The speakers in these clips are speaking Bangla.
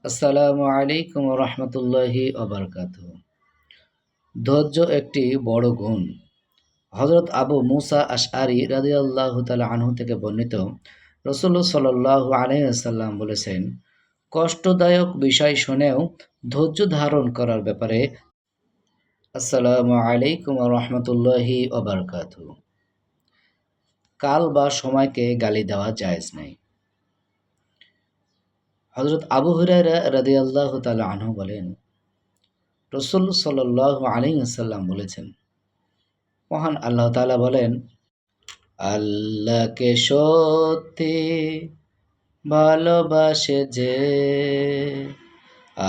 আসসালামু আলাইকুম রহমতুল্লাহি ওবারকাতুহু। ধৈর্য একটি বড় গুণ। হযরত আবু মুসা আশআরী রাদিয়াল্লাহু তাআলা আনহু থেকে বর্ণিত, রাসূলুল্লাহ সাল্লাল্লাহু আলাইহি ওয়াসাল্লাম বলেছেন, কষ্টদায়ক বিষয় শুনেও ধৈর্য ধারণ করার ব্যাপারে আসসালামু আলাইকুম রহমতুল্লাহি ওবারকাতুহু। কাল বা সময়কে গালি দেওয়া জায়েজ নাই। হযরত আবু হুরায়রা রাদিয়াল্লাহু তাআলা আনহু বলেন, রাসূল সাল্লাল্লাহু আলাইহি ওয়াসাল্লাম বলেছেন, মহান আল্লাহ তাআলা বলেন, আল্লাহকে সত্যি ভালোবাসে যে,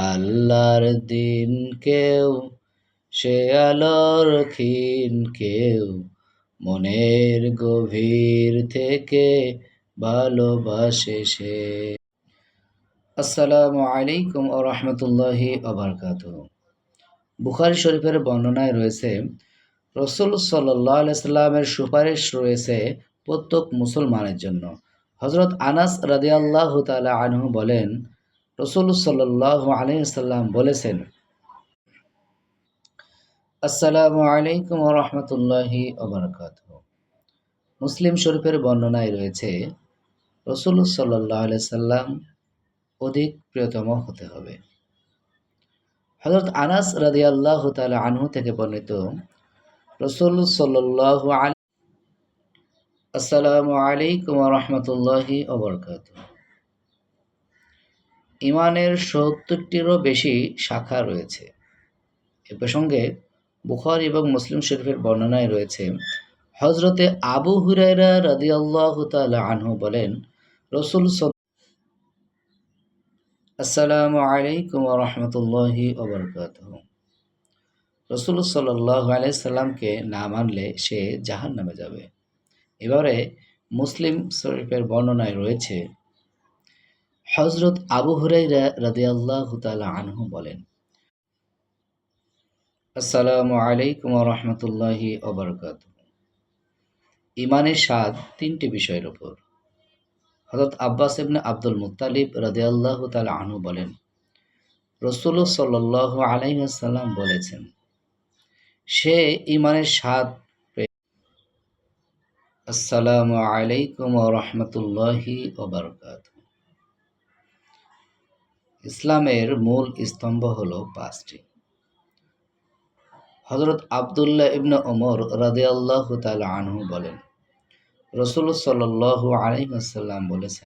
আল্লাহর দিন কেউ সে আলোর ক্ষীণ কেউ মনের গভীর থেকে ভালোবাসে সে। আসসালামু আলাইকুম ওয়া রাহমাতুল্লাহি ওয়া বারাকাতুহু। বুখারী শরীফের বর্ণনায় রয়েছে, রাসূল সাল্লাল্লাহু আলাইহি সাল্লামের সুপারিশ রয়েছে প্রত্যেক মুসলমানের জন্য। হযরত আনাস রাদিয়াল্লাহু তাআলা আনহু বলেন, রাসূল সাল্লাল্লাহু আলাইহি সাল্লাম বলেছেন, আসসালামু আলাইকুম ওয়া রাহমাতুল্লাহি ওয়া বারাকাতুহু। মুসলিম শরীফের বর্ণনায় রয়েছে, রাসূল সাল্লাল্লাহু আলাইহি সাল্লাম অধিক প্রিয়তম হতে হবে। হযরত আনাস রাদিয়াল্লাহু তাআলা আনহু থেকে বর্ণিত, রাসূল সাল্লাল্লাহু আসসালামু আলাইকুম ওয়া রাহমাতুল্লাহি ওয়া বারাকাতুহু। ঈমানের ৭০টিরও বেশি শাখা রয়েছে। এ প্রসঙ্গে বুখারী এবং মুসলিম শরীফের বর্ণনায় রয়েছে, হযরতে আবু হুরায়রা রাদিয়াল্লাহু তাআলা আনহু বলেন, রাসূল আসসালামু আলাইকুম ওয়া রাহমাতুল্লাহি ওয়া বারাকাতুহু। রাসূল সাল্লাল্লাহু আলাইহি সাল্লামকে না মানলে সে জাহান্নামে যাবে। এবারে মুসলিম শরীফের বর্ণনায় রয়েছে, হযরত আবু হুরায়রা রাদিয়াল্লাহু তাআলা আনহু বলেন, আসসালামু আলাইকুম ওয়া রাহমাতুল্লাহি ওয়া বারাকাতুহু। ঈমানের স্বাদ তিনটি বিষয়ের উপর। হযরত আব্বাস ইবনে আব্দুল মুত্তালিব রাদিয়াল্লাহু তাআলা আনহু বলেন, রাসূল সাল্লাল্লাহু আলাইহি ওয়াসাল্লাম বলেছেন, সে ঈমানের স্বাদ পেয়ে আসসালামু আলাইকুম ওয়া রাহমাতুল্লাহি ওয়া বারাকাতুহু। ইসলামের মূল স্তম্ভ হলো পাঁচটি। হযরত আব্দুল্লাহ ইবনে ওমর রাদিয়াল্লাহু তাআলা আনহু বলেন, রাসূল সাল্লাল্লাহু আলাইহি ওয়াসাল্লাম বলেছেন,